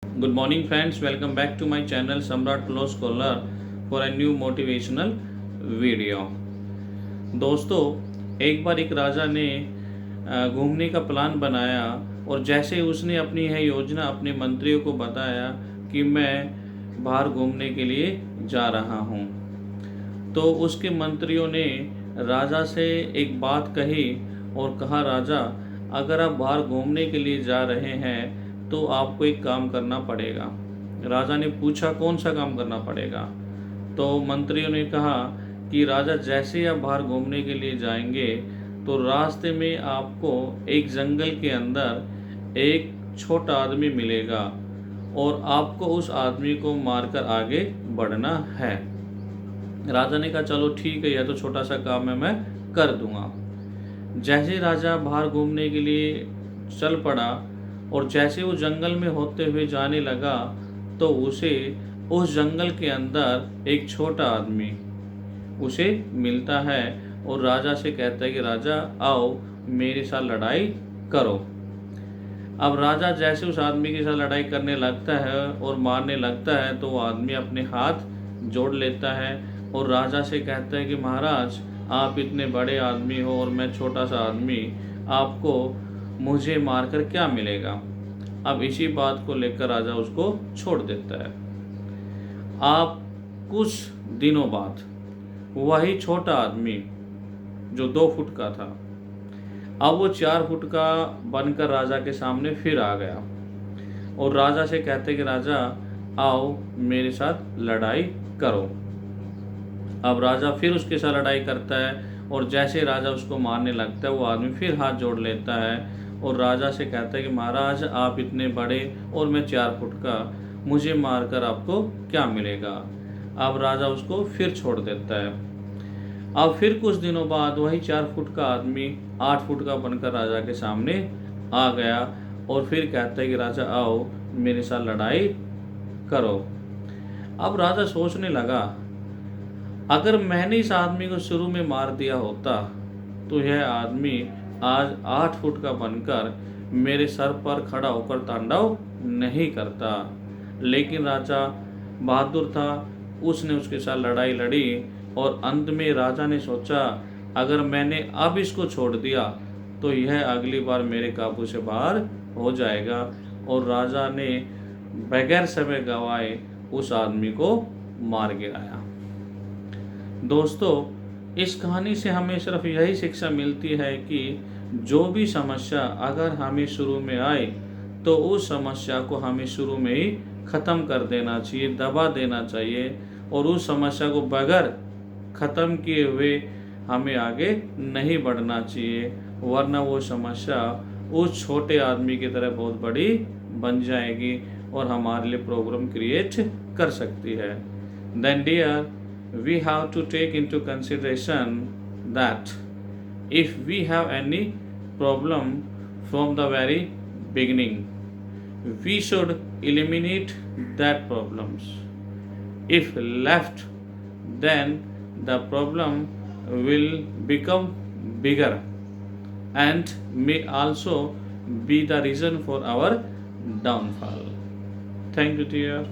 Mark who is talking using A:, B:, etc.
A: Good morning, friends. Welcome back to my channel Samrat Law Scholar for a new motivational video. दोस्तों, एक बार एक राजा ने घूमने का प्लान बनाया और जैसे ही उसने अपनी यह योजना अपने मंत्रियों को बताया कि मैं बाहर घूमने के लिए जा रहा हूँ, तो उसके मंत्रियों ने राजा से एक बात कही और कहा, राजा, अगर आप बाहर घूमने के लिए जा रहे हैं तो आपको एक काम करना पड़ेगा। राजा ने पूछा, कौन सा काम करना पड़ेगा? तो मंत्रियों ने कहा कि राजा, जैसे ही आप बाहर घूमने के लिए जाएंगे तो रास्ते में आपको एक जंगल के अंदर एक छोटा आदमी मिलेगा और आपको उस आदमी को मारकर आगे बढ़ना है। राजा ने कहा, चलो ठीक है, यह तो छोटा सा काम है, मैं कर दूंगा। जैसे राजा बाहर घूमने के लिए चल पड़ा और जैसे वो जंगल में होते हुए जाने लगा तो उसे उस जंगल के अंदर एक छोटा आदमी उसे मिलता है और राजा से कहता है कि राजा, आओ मेरे साथ लड़ाई करो। अब राजा जैसे उस आदमी के साथ लड़ाई करने लगता है और मारने लगता है तो वो आदमी अपने हाथ जोड़ लेता है और राजा से कहता है कि महाराज, आप इतने बड़े आदमी हो और मैं छोटा सा आदमी, आपको मुझे मारकर क्या मिलेगा? अब इसी बात को लेकर राजा उसको छोड़ देता है। आप कुछ दिनों बाद वही छोटा आदमी जो 2 फुट का था, अब वो 4 फुट का बनकर राजा के सामने फिर आ गया और राजा से कहते कि राजा, आओ मेरे साथ लड़ाई करो। अब राजा फिर उसके साथ लड़ाई करता है और जैसे राजा उसको मारने लगता है वो आदमी फिर हाथ जोड़ लेता है और राजा से कहता है कि महाराज, आप इतने बड़े और मैं 4 फुट का, मुझे मारकर आपको क्या मिलेगा? अब राजा उसको फिर छोड़ देता है। अब फिर कुछ दिनों बाद वही 4 फुट का आदमी 8 फुट का बनकर राजा के सामने आ गया और फिर कहता है कि राजा, आओ मेरे साथ लड़ाई करो। अब राजा सोचने लगा, अगर मैंने इस आदमी को शुरू में मार दिया होता तो यह आदमी आज 8 फुट का बनकर मेरे सर पर खड़ा होकर तांडव नहीं करता। लेकिन राजा बहादुर था, उसने उसके साथ लड़ाई लड़ी और अंत में राजा ने सोचा, अगर मैंने अब इसको छोड़ दिया तो यह अगली बार मेरे काबू से बाहर हो जाएगा। और राजा ने बगैर समय गंवाए उस आदमी को मार गिराया। दोस्तों, इस कहानी से हमें सिर्फ यही शिक्षा मिलती है कि जो भी समस्या अगर हमें शुरू में आए तो उस समस्या को हमें शुरू में ही ख़त्म कर देना चाहिए, दबा देना चाहिए और उस समस्या को बगैर ख़त्म किए हुए हमें आगे नहीं बढ़ना चाहिए, वरना वो समस्या उस छोटे आदमी की तरह बहुत बड़ी बन जाएगी और हमारे लिए प्रॉब्लम क्रिएट कर सकती है। Then dear, we have to take into consideration that if we have any problem from the very beginning, we should eliminate that problems. If left, then the problem will become bigger and may also be the reason for our downfall. Thank you, dear.